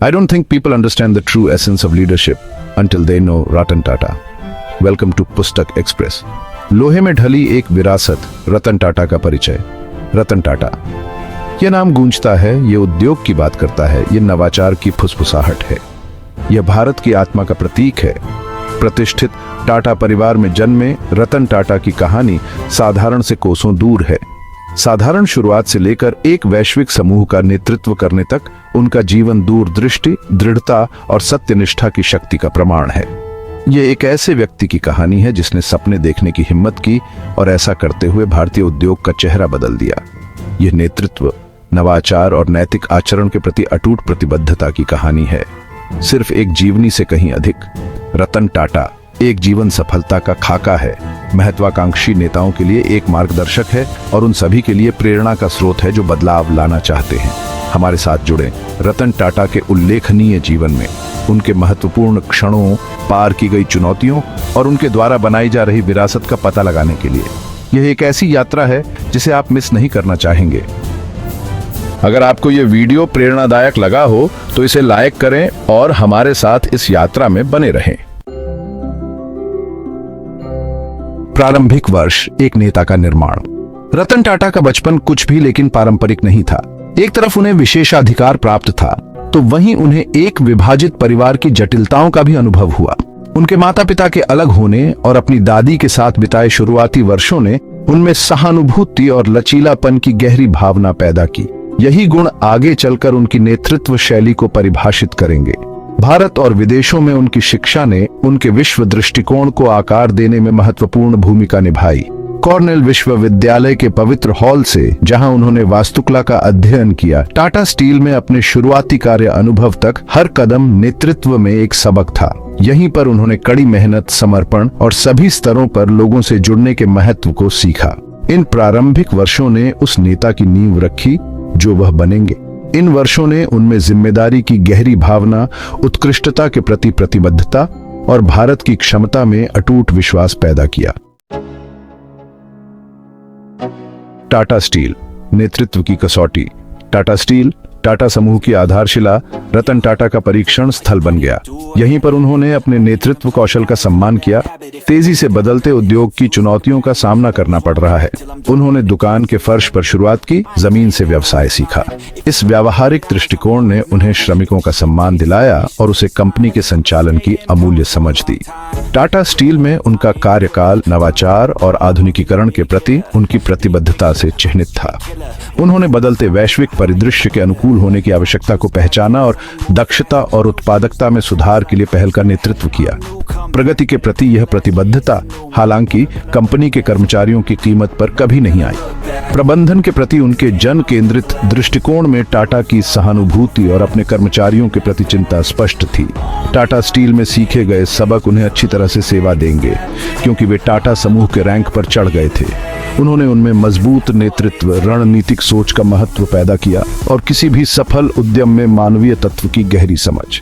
I don't think people understand the true essence of leadership until they know Ratan Tata. Welcome to पुस्तक express. लोहे में ढली एक विरासत, रतन टाटा का परिचय। रतन टाटा, यह नाम गूंजता है, यह उद्योग की बात करता है, यह नवाचार की फुसफुसाहट है, यह भारत की आत्मा का प्रतीक है। प्रतिष्ठित टाटा परिवार में जन्मे रतन टाटा की कहानी साधारण से कोसों दूर है। साधारण शुरुआत से लेकर एक वैश्विक समूह का नेतृत्व करने तक उनका जीवन दूरदृष्टि, दृढ़ता और सत्यनिष्ठा की शक्ति का प्रमाण है। यह एक ऐसे व्यक्ति की कहानी है जिसने सपने देखने की हिम्मत की और ऐसा करते हुए भारतीय उद्योग का चेहरा बदल दिया। यह नेतृत्व, नवाचार और नैतिक आचरण के प्रति अटूट प्रतिबद्धता की कहानी है। सिर्फ एक जीवनी से कहीं अधिक। रतन टाटा एक जीवन सफलता का खाका है, महत्वाकांक्षी नेताओं के लिए एक मार्गदर्शक है और उन सभी के लिए प्रेरणा का स्रोत है जो बदलाव लाना चाहते हैं। हमारे साथ जुड़े रतन टाटा के उल्लेखनीय जीवन में, उनके महत्वपूर्ण क्षणों, पार की गई चुनौतियों और उनके द्वारा बनाई जा रही विरासत का पता लगाने के लिए। यह एक ऐसी यात्रा है जिसे आप मिस नहीं करना चाहेंगे। अगर आपको यह वीडियो प्रेरणादायक लगा हो तो इसे लाइक करें और हमारे साथ इस यात्रा में बने रहें। प्रारंभिक वर्ष, एक नेता का निर्माण। रतन टाटा का बचपन कुछ भी लेकिन पारंपरिक नहीं था। एक तरफ उन्हें विशेषाधिकार प्राप्त था तो वहीं उन्हें एक विभाजित परिवार की जटिलताओं का भी अनुभव हुआ। उनके माता पिता के अलग होने और अपनी दादी के साथ बिताए शुरुआती वर्षों ने उनमें सहानुभूति और लचीलापन की गहरी भावना पैदा की। यही गुण आगे चलकर उनकी नेतृत्व शैली को परिभाषित करेंगे। भारत और विदेशों में उनकी शिक्षा ने उनके विश्व दृष्टिकोण को आकार देने में महत्वपूर्ण भूमिका निभाई। कॉर्नेल विश्वविद्यालय के पवित्र हॉल से, जहां उन्होंने वास्तुकला का अध्ययन किया, टाटा स्टील में अपने शुरुआती कार्य अनुभव तक, हर कदम नेतृत्व में एक सबक था। यहीं पर उन्होंने कड़ी मेहनत, समर्पण और सभी स्तरों पर लोगों से जुड़ने के महत्व को सीखा। इन प्रारंभिक वर्षों ने उस नेता की नींव रखी जो वह बनेंगे। इन वर्षों ने उनमें जिम्मेदारी की गहरी भावना, उत्कृष्टता के प्रति प्रतिबद्धता और भारत की क्षमता में अटूट विश्वास पैदा किया। टाटा स्टील, नेतृत्व की कसौटी। टाटा स्टील, टाटा समूह की आधारशिला, रतन टाटा का परीक्षण स्थल बन गया। यहीं पर उन्होंने अपने नेतृत्व कौशल का सम्मान किया। तेजी से बदलते उद्योग की चुनौतियों का सामना करना पड़ रहा है। उन्होंने दुकान के फर्श पर शुरुआत की, जमीन से व्यवसाय सीखा। इस व्यावहारिक दृष्टिकोण ने उन्हें श्रमिकों का सम्मान दिलाया और उसे कंपनी के संचालन की अमूल्य समझ दी। टाटा स्टील में उनका कार्यकाल नवाचार और आधुनिकीकरण के प्रति उनकी प्रतिबद्धता से चिह्नित था। उन्होंने बदलते वैश्विक परिदृश्य के अनुकूल होने की आवश्यकता को पहचाना और दक्षता और उत्पादकता में सुधार के लिए पहल का नेतृत्व किया। प्रगति के प्रति यह प्रतिबद्धता हालांकि कंपनी के कर्मचारियों की कीमत पर कभी नहीं आई। प्रबंधन के प्रति उनके जन केंद्रित दृष्टिकोण में टाटा की सहानुभूति और अपने कर्मचारियों के प्रति चिंता स्पष्ट थी। टाटा स्टील में सीखे गए सबक उन्हें अच्छी तरह से सेवा देंगे, क्योंकि वे टाटा समूह के रैंक पर चढ़ गए थे। उन्होंने उनमें मजबूत नेतृत्व, रणनीतिक सोच का महत्व पैदा किया और किसी भी सफल उद्यम में मानवीय तत्व की गहरी समझ।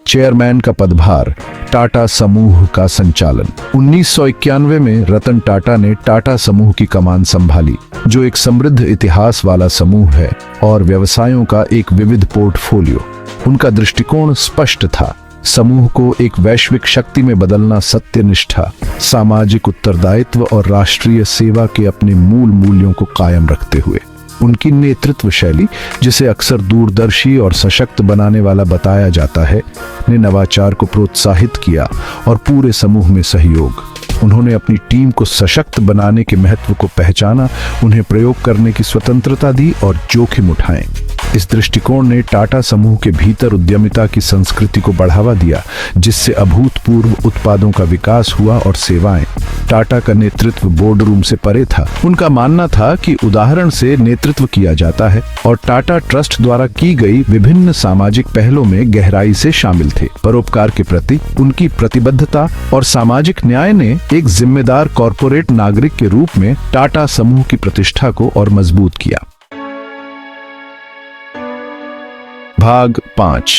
चेयरमैन का पदभार, टाटा समूह का संचालन। 1991 में रतन टाटा ने टाटा समूह की कमान संभाली, जो एक समृद्ध इतिहास वाला समूह है और व्यवसायों का एक विविध पोर्टफोलियो। उनका दृष्टिकोण स्पष्ट था, समूह को एक वैश्विक शक्ति में बदलना, सत्यनिष्ठा, सामाजिक उत्तरदायित्व और राष्ट्रीय सेवा के अपने मूल मूल्यों को कायम रखते हुए। उनकी नेतृत्व शैली, जिसे अक्सर दूरदर्शी और सशक्त बनाने वाला बताया जाता है, ने नवाचार को प्रोत्साहित किया और पूरे समूह में सहयोग। उन्होंने अपनी टीम को सशक्त बनाने के महत्व को पहचाना, उन्हें प्रयोग करने की स्वतंत्रता दी और जोखिम उठाए। इस दृष्टिकोण ने टाटा समूह के भीतर उद्यमिता की संस्कृति को बढ़ावा दिया, जिससे अभूतपूर्व उत्पादों का विकास हुआ और सेवाएं। टाटा का नेतृत्व बोर्ड रूम से परे था। उनका मानना था कि उदाहरण से नेतृत्व किया जाता है और टाटा ट्रस्ट द्वारा की गई विभिन्न सामाजिक पहलों में गहराई से शामिल थे। परोपकार के प्रति उनकी प्रतिबद्धता और सामाजिक न्याय ने एक जिम्मेदार कॉरपोरेट नागरिक के रूप में टाटा समूह की प्रतिष्ठा को और मजबूत किया। भाग 5।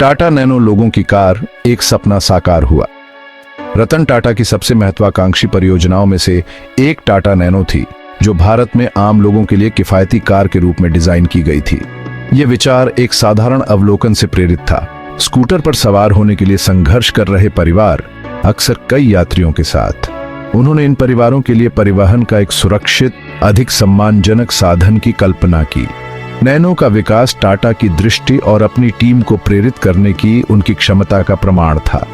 टाटा नैनो लोगों की कार, एक सपना साकार हुआ। रतन टाटा की सबसे महत्वाकांक्षी परियोजनाओं में से एक टाटा नैनो थी। जो भारत में आम लोगों के लिए किफायती कार के रूप में डिजाइन की गई थी। यह विचार एक साधारण अवलोकन से प्रेरित था। स्कूटर पर सवार होने के लिए संघर्ष कर रहे परिवार, अक्सर कई यात्रियों के साथ। उन्होंने इन परिवारों के लिए परिवहन का एक सुरक्षित, अधिक सम्मानजनक साधन की कल्पना की। नैनो का विकास टाटा की दृष्टि और अपनी टीम को प्रेरित करने की उनकी क्षमता का प्रमाण था।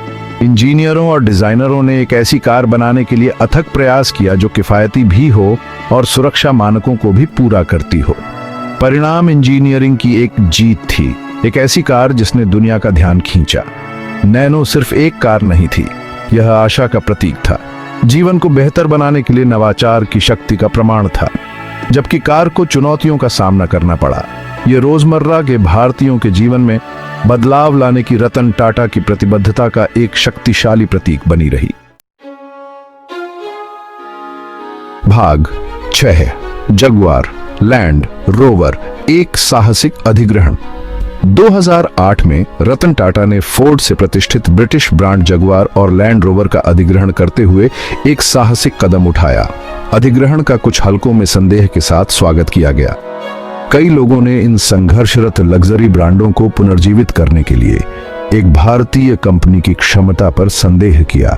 इंजीनियरों और डिजाइनरों ने एक ऐसी कार बनाने के लिए अथक प्रयास किया जो किफायती भी हो और सुरक्षा मानकों को भी पूरा करती हो। परिणाम इंजीनियरिंग की एक जीत थी, एक ऐसी कार जिसने दुनिया का ध्यान खींचा। नैनो सिर्फ एक कार नहीं थी, यह आशा का प्रतीक था। जीवन को बेहतर बनाने के लिए नवाचार की शक्ति का प्रमाण था। जबकि कार को चुनौतियों का सामना करना पड़ा, यह रोजमर्रा के भारतीयों के जीवन में बदलाव लाने की रतन टाटा की प्रतिबद्धता का एक शक्तिशाली प्रतीक बनी रही। भाग 6, जगुआर लैंड रोवर, एक साहसिक अधिग्रहण। 2008 में रतन टाटा ने फोर्ड से प्रतिष्ठित ब्रिटिश ब्रांड जगुआर और लैंड रोवर का अधिग्रहण करते हुए एक साहसिक कदम उठाया। अधिग्रहण का कुछ हलकों में संदेह के साथ स्वागत किया गया। कई लोगों ने इन संघर्षरत लग्जरी ब्रांडों को पुनर्जीवित करने के लिए एक भारतीय कंपनी की क्षमता पर संदेह किया।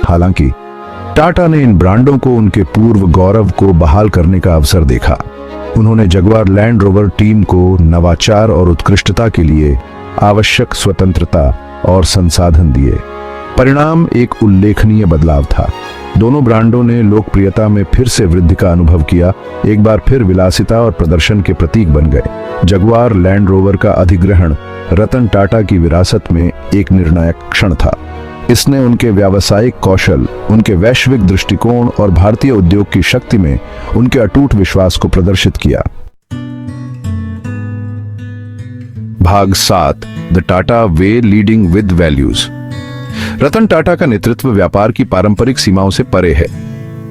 हालांकि टाटा ने इन ब्रांडों को उनके पूर्व गौरव को बहाल करने का अवसर देखा। उन्होंने जगुआर लैंड रोवर टीम को नवाचार और उत्कृष्टता के लिए आवश्यक स्वतंत्रता और संसाधन दिए। परिणाम एक उल्लेखनीय बदलाव था। दोनों ब्रांडों ने लोकप्रियता में फिर से वृद्धि का अनुभव किया, एक बार फिर विलासिता और प्रदर्शन के प्रतीक बन गए। जगुआर लैंड रोवर का अधिग्रहण रतन टाटा की विरासत में एक निर्णायक क्षण था। इसने उनके व्यावसायिक कौशल, उनके वैश्विक दृष्टिकोण और भारतीय उद्योग की शक्ति में उनके अटूट विश्वास को प्रदर्शित किया। भाग 7, the Tata way, leading with values. Ratan Tata का नेतृत्व व्यापार की पारंपरिक सीमाओं से परे है।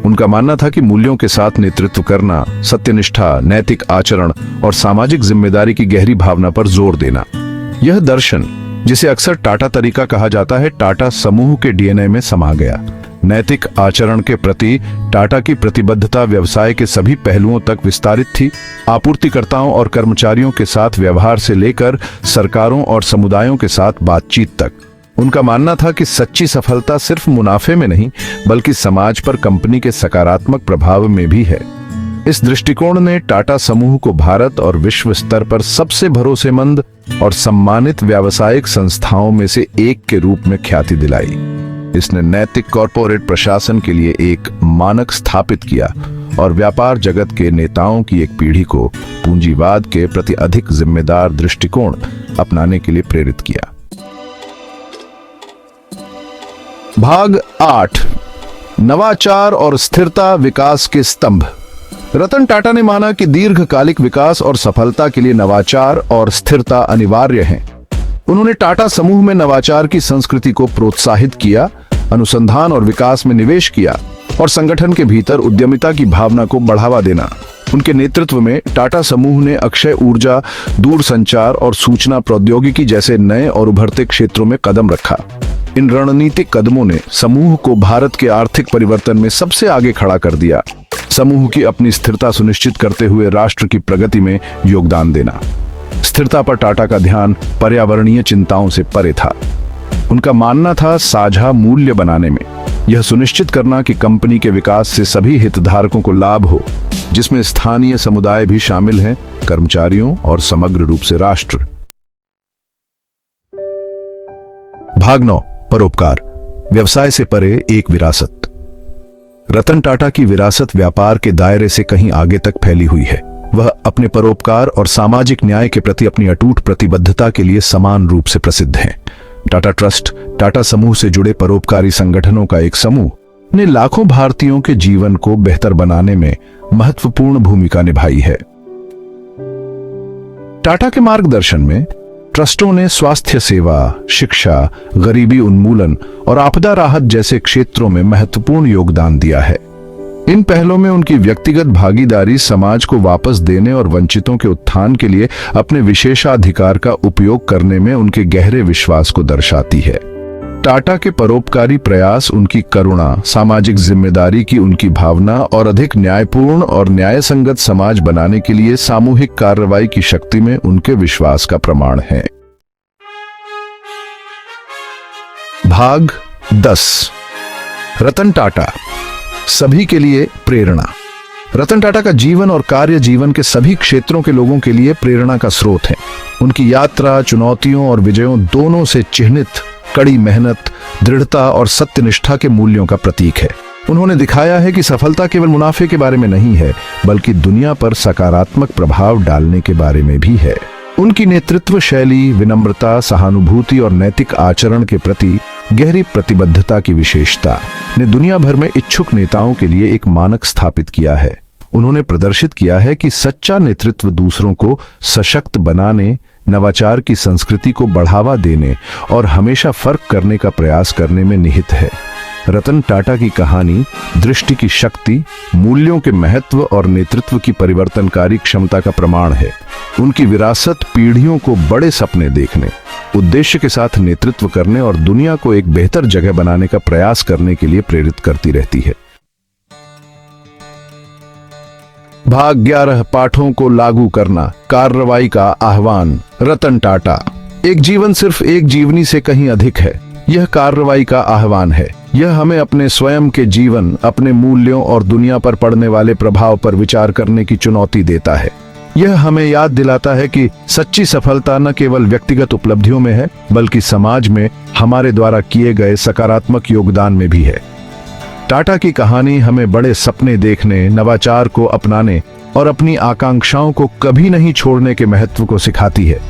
उनका मानना था कि मूल्यों के साथ नेतृत्व करना, सत्यनिष्ठा, नैतिक आचरण और सामाजिक जिम्मेदारी की गहरी भावना पर जोर देना। यह दर्शन, जिसे अक्सर टाटा तरीका कहा जाता है, टाटा समूह के डीएनए में समा गया। नैतिक आचरण के प्रति टाटा की प्रतिबद्धता व्यवसाय के सभी पहलुओं तक विस्तारित थी। आपूर्तिकर्ताओं और कर्मचारियों के साथ व्यवहार से लेकर सरकारों और समुदायों के साथ बातचीत तक। उनका मानना था कि सच्ची सफलता सिर्फ मुनाफे में नहीं, बल्कि समाज पर कंपनी के सकारात्मक प्रभाव में भी है। इस दृष्टिकोण ने टाटा समूह को भारत और विश्व स्तर पर सबसे भरोसेमंद और सम्मानित व्यावसायिक संस्थाओं में से एक के रूप में ख्याति दिलाई। इसने नैतिक कॉरपोरेट प्रशासन के लिए एक मानक स्थापित किया और व्यापार जगत के नेताओं की एक पीढ़ी को पूंजीवाद के प्रति अधिक जिम्मेदार दृष्टिकोण अपनाने के लिए प्रेरित किया। भाग 8, नवाचार और स्थिरता, विकास के स्तंभ। रतन टाटा ने माना कि दीर्घकालिक विकास और सफलता के लिए नवाचार और स्थिरता अनिवार्य हैं। उन्होंने टाटा समूह में नवाचार की संस्कृति को प्रोत्साहित किया, अनुसंधान और विकास में निवेश किया और संगठन के भीतर उद्यमिता की भावना को बढ़ावा देना। उनके नेतृत्व में टाटा समूह ने अक्षय ऊर्जा, दूरसंचार और सूचना प्रौद्योगिकी जैसे नए और उभरते क्षेत्रों में कदम रखा। इन रणनीतिक कदमों ने समूह को भारत के आर्थिक परिवर्तन में सबसे आगे खड़ा कर दिया। समूह की अपनी स्थिरता सुनिश्चित करते हुए राष्ट्र की प्रगति में योगदान देना। स्थिरता पर टाटा का ध्यान पर्यावरणीय चिंताओं से परे था। उनका मानना था साझा मूल्य बनाने में यह सुनिश्चित करना कि कंपनी के विकास से सभी हितधारकों को लाभ हो, जिसमें स्थानीय समुदाय भी शामिल हैं, कर्मचारियों और समग्र रूप से राष्ट्र। भाग 9, परोपकार, व्यवसाय से परे एक विरासत। रतन टाटा की विरासत व्यापार के दायरे से कहीं आगे तक फैली हुई है। वह अपने परोपकार और सामाजिक न्याय के प्रति अपनी अटूट प्रतिबद्धता के लिए समान रूप से प्रसिद्ध हैं। टाटा ट्रस्ट, टाटा समूह से जुड़े परोपकारी संगठनों का एक समूह, ने लाखों भारतीयों के जीवन को बेहतर बनाने में महत्वपूर्ण भूमिका निभाई है। टाटा के मार्गदर्शन में ट्रस्टों ने स्वास्थ्य सेवा, शिक्षा, गरीबी उन्मूलन और आपदा राहत जैसे क्षेत्रों में महत्वपूर्ण योगदान दिया है। इन पहलों में उनकी व्यक्तिगत भागीदारी समाज को वापस देने और वंचितों के उत्थान के लिए अपने विशेषाधिकार का उपयोग करने में उनके गहरे विश्वास को दर्शाती है। टाटा के परोपकारी प्रयास, उनकी करुणा, सामाजिक जिम्मेदारी की उनकी भावना और अधिक न्यायपूर्ण और न्यायसंगत समाज बनाने के लिए सामूहिक कार्रवाई की शक्ति में उनके विश्वास का प्रमाण है। भाग 10। रतन टाटा, सभी के लिए प्रेरणा। रतन टाटा का जीवन और कार्य जीवन के सभी क्षेत्रों के लोगों के लिए प्रेरणा का स्रोत है। उनकी यात्रा चुनौतियों और विजयों दोनों से चिह्नित कड़ी मेहनत, दृढ़ता और सत्यनिष्ठा के मूल्यों का प्रतीक है। उन्होंने दिखाया है कि सफलता केवल मुनाफे के बारे में नहीं है, बल्कि दुनिया पर सकारात्मक प्रभाव डालने के बारे में भी है। उनकी नेतृत्व शैली, विनम्रता, सहानुभूति और नैतिक आचरण के प्रति गहरी प्रतिबद्धता की विशेषता ने दुनिया भर में इच्छुक नेताओं के लिए एक मानक स्थापित किया है। उन्होंने प्रदर्शित किया है कि सच्चा नेतृत्व दूसरों को सशक्त बनाने, नवाचार की संस्कृति को बढ़ावा देने और हमेशा फर्क करने का प्रयास करने में निहित है। रतन टाटा की कहानी दृष्टि की शक्ति, मूल्यों के महत्व और नेतृत्व की परिवर्तनकारी क्षमता का प्रमाण है। उनकी विरासत पीढ़ियों को बड़े सपने देखने, उद्देश्य के साथ नेतृत्व करने और दुनिया को एक बेहतर जगह बनाने का प्रयास करने के लिए प्रेरित करती रहती है। भाग 11। पाठों को लागू करना, कार्रवाई का आह्वान। रतन टाटा, एक जीवन सिर्फ एक जीवनी से कहीं अधिक है। यह कार्रवाई का आह्वान है। यह हमें अपने स्वयं के जीवन, अपने मूल्यों और दुनिया पर पड़ने वाले प्रभाव पर विचार करने की चुनौती देता है। यह हमें याद दिलाता है कि सच्ची सफलता न केवल व्यक्तिगत उपलब्धियों में है, बल्कि समाज में हमारे द्वारा किए गए सकारात्मक योगदान में भी है। टाटा की कहानी हमें बड़े सपने देखने, नवाचार को अपनाने और अपनी आकांक्षाओं को कभी नहीं छोड़ने के महत्व को सिखाती है।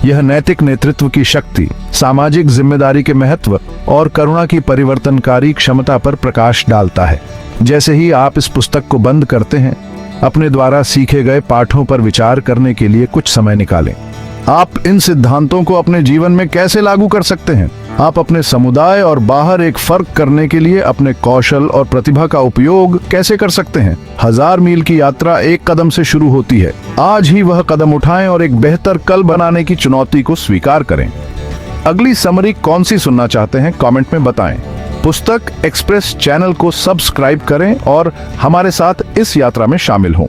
यह नैतिक नेतृत्व की शक्ति, सामाजिक जिम्मेदारी के महत्व और करुणा की परिवर्तनकारी क्षमता पर प्रकाश डालता है। जैसे ही आप इस पुस्तक को बंद करते हैं, अपने द्वारा सीखे गए पाठों पर विचार करने के लिए कुछ समय निकालें। आप इन सिद्धांतों को अपने जीवन में कैसे लागू कर सकते हैं? आप अपने समुदाय और बाहर एक फर्क करने के लिए अपने कौशल और प्रतिभा का उपयोग कैसे कर सकते हैं? 1000 मील की यात्रा एक कदम से शुरू होती है। आज ही वह कदम उठाएं और एक बेहतर कल बनाने की चुनौती को स्वीकार करें। अगली समरी कौन सी सुनना चाहते हैं? कमेंट में बताएं। पुस्तक एक्सप्रेस चैनल को सब्सक्राइब करें और हमारे साथ इस यात्रा में शामिल हों।